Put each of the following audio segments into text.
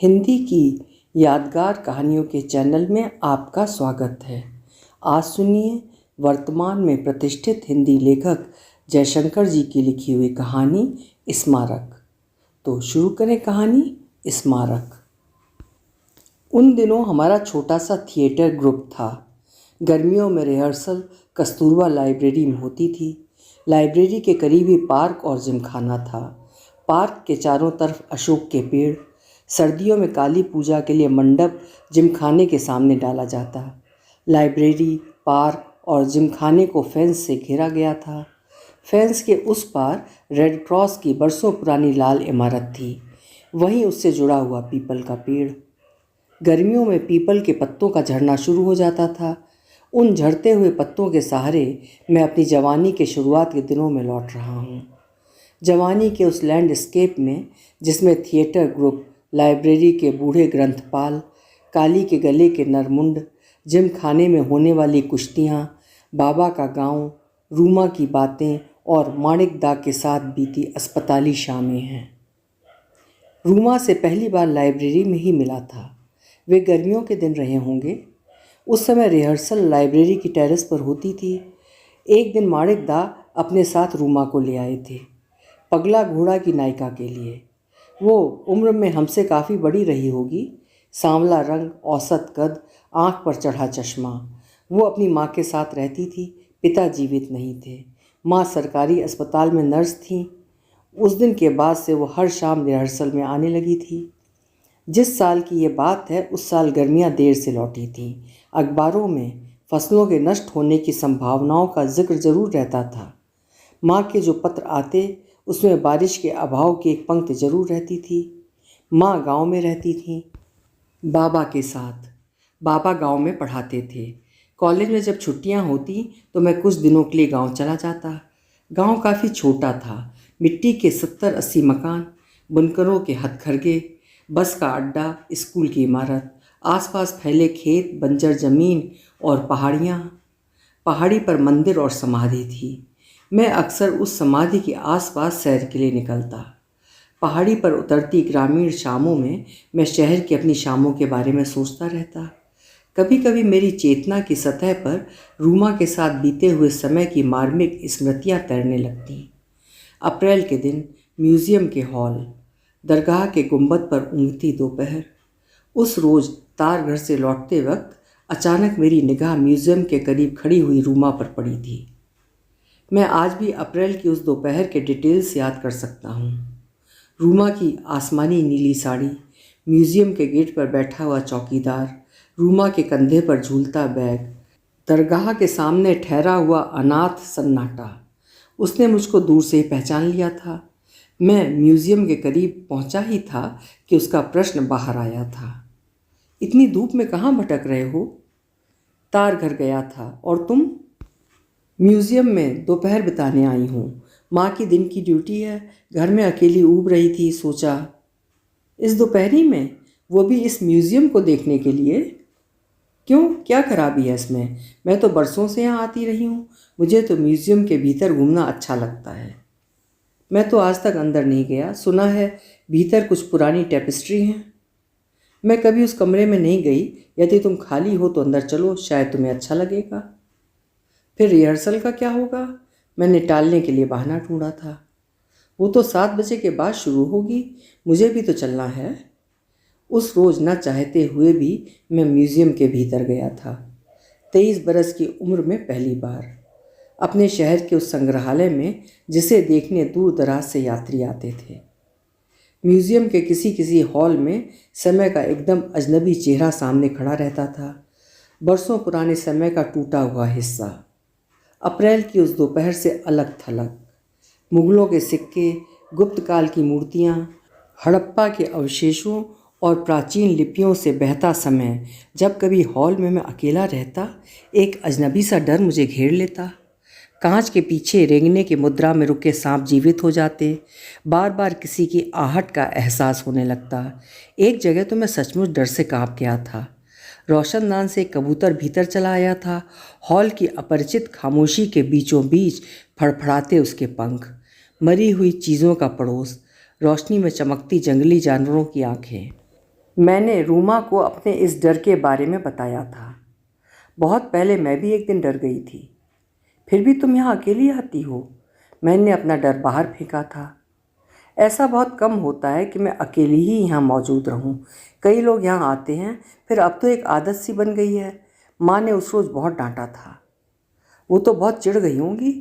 हिंदी की यादगार कहानियों के चैनल में आपका स्वागत है। आज सुनिए वर्तमान में प्रतिष्ठित हिंदी लेखक जयशंकर जी की लिखी हुई कहानी स्मारक। तो शुरू करें कहानी स्मारक। उन दिनों हमारा छोटा सा थिएटर ग्रुप था। गर्मियों में रिहर्सल कस्तूरबा लाइब्रेरी में होती थी। लाइब्रेरी के करीब ही पार्क और जिमखाना था। पार्क के चारों तरफ अशोक के पेड़। सर्दियों में काली पूजा के लिए मंडप जिमखाने के सामने डाला जाता। लाइब्रेरी, पार्क और जिमखाने को फेंस से घेरा गया था। फेंस के उस पार रेड क्रॉस की बरसों पुरानी लाल इमारत थी। वहीं उससे जुड़ा हुआ पीपल का पेड़। गर्मियों में पीपल के पत्तों का झड़ना शुरू हो जाता था। उन झड़ते हुए पत्तों के सहारे मैं अपनी जवानी के शुरुआत के दिनों में लौट रहा हूँ। जवानी के उस लैंडस्केप में जिसमें थिएटर ग्रुप, लाइब्रेरी के बूढ़े ग्रंथपाल, काली के गले के नरमुंड, जिम खाने में होने वाली कुश्तियाँ, बाबा का गांव, रूमा की बातें और माणिक दा के साथ बीती अस्पताली शामें हैं। रूमा से पहली बार लाइब्रेरी में ही मिला था। वे गर्मियों के दिन रहे होंगे। उस समय रिहर्सल लाइब्रेरी की टेरेस पर होती थी। एक दिन माणिक दा अपने साथ रूमा को ले आए थे, पगला घोड़ा की नायिका के लिए। वो उम्र में हमसे काफ़ी बड़ी रही होगी। सांवला रंग, औसत कद, आँख पर चढ़ा चश्मा। वो अपनी माँ के साथ रहती थी। पिता जीवित नहीं थे। माँ सरकारी अस्पताल में नर्स थीं। उस दिन के बाद से वो हर शाम रिहर्सल में आने लगी थी। जिस साल की ये बात है, उस साल गर्मियाँ देर से लौटी थीं। अखबारों में फसलों के नष्ट होने की संभावनाओं का जिक्र जरूर रहता था। माँ के जो पत्र आते उसमें बारिश के अभाव की एक पंक्ति जरूर रहती थी। माँ गांव में रहती थी बाबा के साथ। बाबा गांव में पढ़ाते थे। कॉलेज में जब छुट्टियां होती तो मैं कुछ दिनों के लिए गांव चला जाता। गांव काफ़ी छोटा था। मिट्टी के 70-80 मकान, बुनकरों के हथकरघे, बस का अड्डा, स्कूल की इमारत, आसपास फैले खेत, बंजर ज़मीन और पहाड़ियाँ। पहाड़ी पर मंदिर और समाधि थी। मैं अक्सर उस समाधि के आसपास सैर के लिए निकलता। पहाड़ी पर उतरती ग्रामीण शामों में मैं शहर की अपनी शामों के बारे में सोचता रहता। कभी कभी मेरी चेतना की सतह पर रूमा के साथ बीते हुए समय की मार्मिक स्मृतियाँ तैरने लगतीं। अप्रैल के दिन म्यूज़ियम के हॉल, दरगाह के गुंबद पर ऊँघती दोपहर। उस रोज़ तार घर से लौटते वक्त अचानक मेरी निगाह म्यूज़ियम के करीब खड़ी हुई रूमा पर पड़ी थी। मैं आज भी अप्रैल की उस दोपहर के डिटेल्स याद कर सकता हूँ। रूमा की आसमानी नीली साड़ी, म्यूज़ियम के गेट पर बैठा हुआ चौकीदार, रूमा के कंधे पर झूलता बैग, दरगाह के सामने ठहरा हुआ अनाथ सन्नाटा। उसने मुझको दूर से ही पहचान लिया था। मैं म्यूज़ियम के करीब पहुँचा ही था कि उसका प्रश्न बाहर आया था, इतनी धूप में कहाँ भटक रहे हो? तार घर गया था। और तुम? म्यूज़ियम में दोपहर बिताने आई हूँ। माँ की दिन की ड्यूटी है। घर में अकेली ऊब रही थी, सोचा इस दोपहरी में, वो भी इस म्यूज़ियम को देखने के लिए। क्यों, क्या खराबी है इसमें? मैं तो बरसों से यहाँ आती रही हूँ। मुझे तो म्यूज़ियम के भीतर घूमना अच्छा लगता है। मैं तो आज तक अंदर नहीं गया। सुना है भीतर कुछ पुरानी टेपेस्ट्री हैं। मैं कभी उस कमरे में नहीं गई। यदि तुम खाली हो तो अंदर चलो, शायद तुम्हें अच्छा लगेगा। फिर रिहर्सल का क्या होगा? मैंने टालने के लिए बहाना ढूंढा था। वो तो 7 बजे के बाद शुरू होगी। मुझे भी तो चलना है। उस रोज़ न चाहते हुए भी मैं म्यूज़ियम के भीतर गया था। 23 बरस की उम्र में पहली बार। अपने शहर के उस संग्रहालय में जिसे देखने दूर दराज से यात्री आते थे। म्यूज़ियम के किसी किसी हॉल में समय का एकदम अजनबी चेहरा सामने खड़ा रहता था। बरसों पुराने समय का टूटा हुआ हिस्सा। अप्रैल की उस दोपहर से अलग थलग। मुगलों के सिक्के, गुप्त काल की मूर्तियाँ, हड़प्पा के अवशेषों और प्राचीन लिपियों से बहता समय। जब कभी हॉल में मैं अकेला रहता, एक अजनबी सा डर मुझे घेर लेता। कांच के पीछे रेंगने की मुद्रा में रुके सांप जीवित हो जाते। बार बार किसी की आहट का एहसास होने लगता। एक जगह तो मैं सचमुच डर से काँप गया था। रोशनदान से एक कबूतर भीतर चला आया था। हॉल की अपरिचित खामोशी के बीचों बीच फड़फड़ाते उसके पंख, मरी हुई चीज़ों का पड़ोस, रोशनी में चमकती जंगली जानवरों की आंखें। मैंने रूमा को अपने इस डर के बारे में बताया था। बहुत पहले मैं भी एक दिन डर गई थी। फिर भी तुम यहाँ अकेली आती हो? मैंने अपना डर बाहर फेंका था। ऐसा बहुत कम होता है कि मैं अकेली ही यहाँ मौजूद रहूँ। कई लोग यहाँ आते हैं, फिर अब तो एक आदत सी बन गई है। माँ ने उस रोज़ बहुत डांटा था। वो तो बहुत चिढ़ गई होंगी।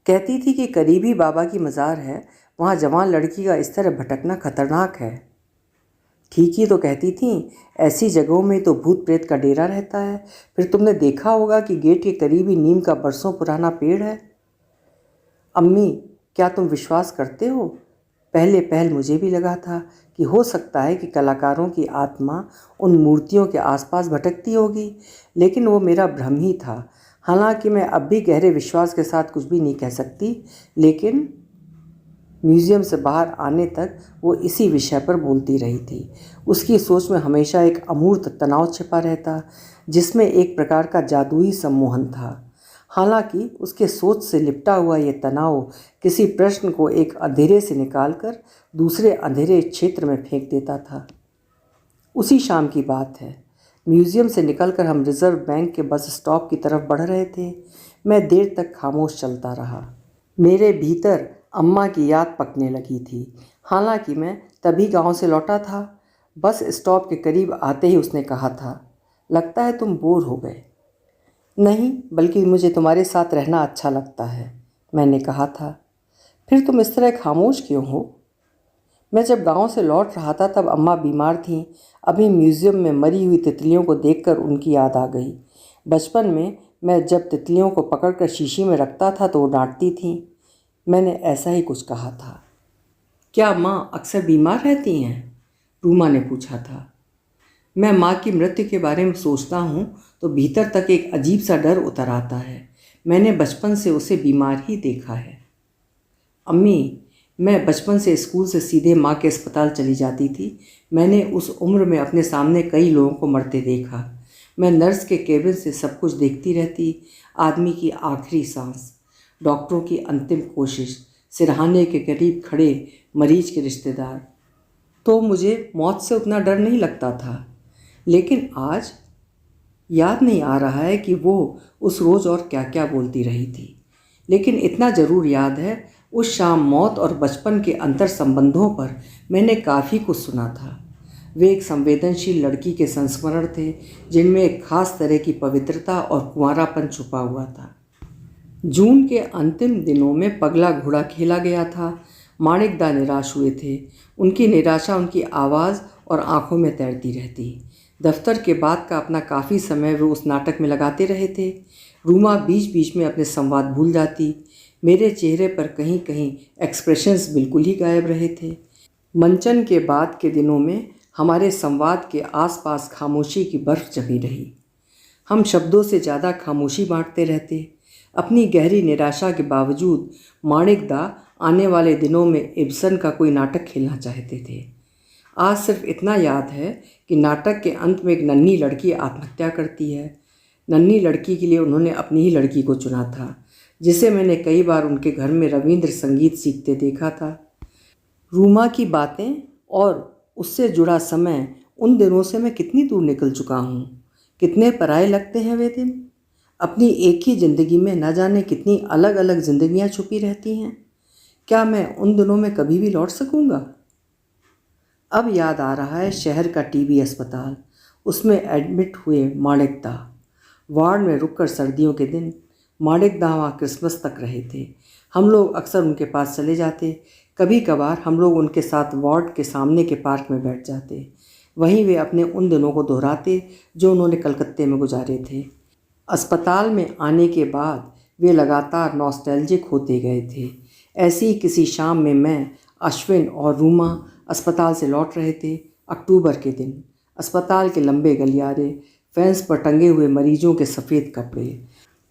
कहती थी कि करीबी बाबा की मज़ार है, वहाँ जवान लड़की का इस तरह भटकना खतरनाक है। ठीक ही तो कहती थी, ऐसी जगहों में तो भूत प्रेत का डेरा रहता है। फिर तुमने देखा होगा कि गेट के करीब ही नीम का बरसों पुराना पेड़ है। अम्मी, क्या तुम विश्वास करते हो? पहले पहल मुझे भी लगा था कि हो सकता है कि कलाकारों की आत्मा उन मूर्तियों के आसपास भटकती होगी, लेकिन वो मेरा भ्रम ही था। हालांकि मैं अब भी गहरे विश्वास के साथ कुछ भी नहीं कह सकती, लेकिन म्यूज़ियम से बाहर आने तक वो इसी विषय पर बोलती रही थी। उसकी सोच में हमेशा एक अमूर्त तनाव छिपा रहता, जिसमें एक प्रकार का जादुई सम्मोहन था। हालांकि उसके सोच से लिपटा हुआ ये तनाव किसी प्रश्न को एक अंधेरे से निकालकर दूसरे अंधेरे क्षेत्र में फेंक देता था। उसी शाम की बात है। म्यूज़ियम से निकलकर हम रिज़र्व बैंक के बस स्टॉप की तरफ बढ़ रहे थे। मैं देर तक खामोश चलता रहा। मेरे भीतर अम्मा की याद पकने लगी थी। हालांकि मैं तभी गांव से लौटा था। बस स्टॉप के करीब आते ही उसने कहा था, लगता है तुम बोर हो गए। नहीं, बल्कि मुझे तुम्हारे साथ रहना अच्छा लगता है, मैंने कहा था। फिर तुम इस तरह खामोश क्यों हो? मैं जब गांव से लौट रहा था तब अम्मा बीमार थीं। अभी म्यूज़ियम में मरी हुई तितलियों को देखकर उनकी याद आ गई। बचपन में मैं जब तितलियों को पकड़कर शीशी में रखता था तो वो डांटती थीं। मैंने ऐसा ही कुछ कहा था। क्या माँ अक्सर बीमार रहती हैं? रूमा ने पूछा था। मैं माँ की मृत्यु के बारे में सोचता हूँ तो भीतर तक एक अजीब सा डर उतर आता है। मैंने बचपन से उसे बीमार ही देखा है। अम्मी, मैं बचपन से स्कूल से सीधे माँ के अस्पताल चली जाती थी। मैंने उस उम्र में अपने सामने कई लोगों को मरते देखा। मैं नर्स के केबिन से सब कुछ देखती रहती, आदमी की आखिरी सांस, डॉक्टरों की अंतिम कोशिश, सिरहाने के करीब खड़े मरीज के रिश्तेदार। तो मुझे मौत से उतना डर नहीं लगता था। लेकिन आज याद नहीं आ रहा है कि वो उस रोज़ और क्या क्या बोलती रही थी। लेकिन इतना ज़रूर याद है, उस शाम मौत और बचपन के अंतर संबंधों पर मैंने काफ़ी कुछ सुना था। वे एक संवेदनशील लड़की के संस्मरण थे, जिनमें एक खास तरह की पवित्रता और कुंवारापन छुपा हुआ था। जून के अंतिम दिनों में पगला घोड़ा खेला गया था। माणिकदा निराश हुए थे। उनकी निराशा उनकी आवाज़ और आंखों में तैरती रहती। दफ्तर के बाद का अपना काफ़ी समय वे उस नाटक में लगाते रहे थे। रूमा बीच बीच में अपने संवाद भूल जाती। मेरे चेहरे पर कहीं कहीं एक्सप्रेशंस बिल्कुल ही गायब रहे थे। मंचन के बाद के दिनों में हमारे संवाद के आसपास खामोशी की बर्फ जमी रही। हम शब्दों से ज़्यादा खामोशी बांटते रहते। अपनी गहरी निराशा के बावजूद माणिकदा आने वाले दिनों में इब्सन का कोई नाटक खेलना चाहते थे। आज सिर्फ इतना याद है कि नाटक के अंत में एक नन्ही लड़की आत्महत्या करती है। नन्ही लड़की के लिए उन्होंने अपनी ही लड़की को चुना था, जिसे मैंने कई बार उनके घर में रविंद्र संगीत सीखते देखा था। रूमा की बातें और उससे जुड़ा समय, उन दिनों से मैं कितनी दूर निकल चुका हूँ। कितने पराये लगते हैं वे दिन। अपनी एक ही ज़िंदगी में न जाने कितनी अलग अलग ज़िंदगियाँ छुपी रहती हैं। क्या मैं उन दिनों में कभी भी लौट सकूँगा? अब याद आ रहा है शहर का टीबी अस्पताल। उसमें एडमिट हुए माणिकदा। वार्ड में रुककर सर्दियों के दिन। माणिकदा वहाँ क्रिसमस तक रहे थे। हम लोग अक्सर उनके पास चले जाते। कभी कभार हम लोग उनके साथ वार्ड के सामने के पार्क में बैठ जाते। वहीं वे अपने उन दिनों को दोहराते जो उन्होंने कलकत्ते में गुजारे थे। अस्पताल में आने के बाद वे लगातार नॉस्टैल्जिक होते गए थे। ऐसी ही किसी शाम में मैं, अश्विन और रूमा अस्पताल से लौट रहे थे। अक्टूबर के दिन। अस्पताल के लंबे गलियारे, फेंस पर टंगे हुए मरीजों के सफ़ेद कपड़े।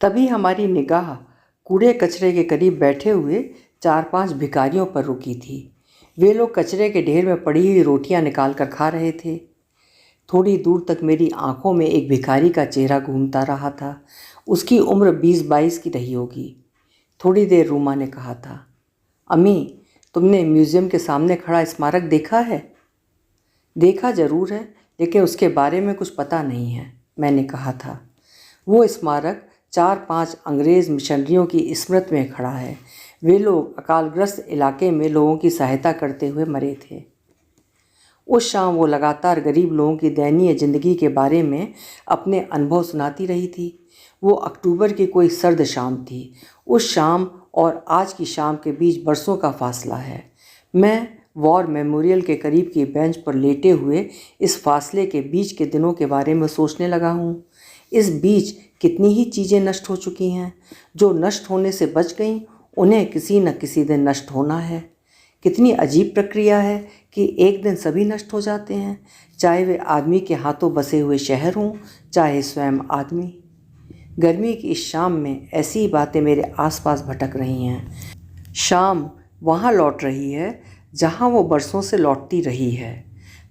तभी हमारी निगाह कूड़े कचरे के करीब बैठे हुए 4-5 भिखारियों पर रुकी थी। वे लोग कचरे के ढेर में पड़ी हुई रोटियां निकाल कर खा रहे थे। थोड़ी दूर तक मेरी आंखों में एक भिखारी का चेहरा घूमता रहा था। उसकी उम्र 20-22 की रही होगी। थोड़ी देर रूमा ने कहा था, अम्मी, तुमने म्यूज़ियम के सामने खड़ा स्मारक देखा है? देखा जरूर है, लेकिन उसके बारे में कुछ पता नहीं है, मैंने कहा था। वो स्मारक 4-5 अंग्रेज़ मिशनरियों की स्मृति में खड़ा है। वे लोग अकालग्रस्त इलाके में लोगों की सहायता करते हुए मरे थे। उस शाम वो लगातार गरीब लोगों की दयनीय ज़िंदगी के बारे में अपने अनुभव सुनाती रही थी। वो अक्टूबर की कोई सर्द शाम थी। उस शाम और आज की शाम के बीच बरसों का फासला है। मैं वॉर मेमोरियल के करीब की बेंच पर लेटे हुए इस फासले के बीच के दिनों के बारे में सोचने लगा हूँ। इस बीच कितनी ही चीज़ें नष्ट हो चुकी हैं। जो नष्ट होने से बच गईं, उन्हें किसी न किसी दिन नष्ट होना है। कितनी अजीब प्रक्रिया है कि एक दिन सभी नष्ट हो जाते हैं, चाहे वे आदमी के हाथों बसे हुए शहर हों, चाहे स्वयं आदमी। गर्मी की इस शाम में ऐसी ही बातें मेरे आसपास भटक रही हैं। शाम वहाँ लौट रही है जहाँ वो बरसों से लौटती रही है।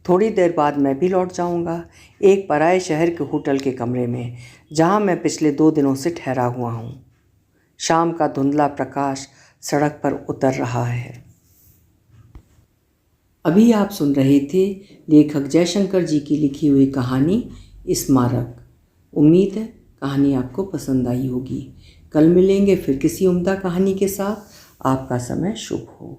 थोड़ी देर बाद मैं भी लौट जाऊँगा, एक पराए शहर के होटल के कमरे में, जहाँ मैं पिछले 2 दिनों से ठहरा हुआ हूँ। शाम का धुंधला प्रकाश सड़क पर उतर रहा है। अभी आप सुन रहे थे लेखक जयशंकर जी की लिखी हुई कहानी स्मारक। उम्मीद है कहानी आपको पसंद आई होगी। कल मिलेंगे फिर किसी उम्दा कहानी के साथ। आपका समय शुभ हो।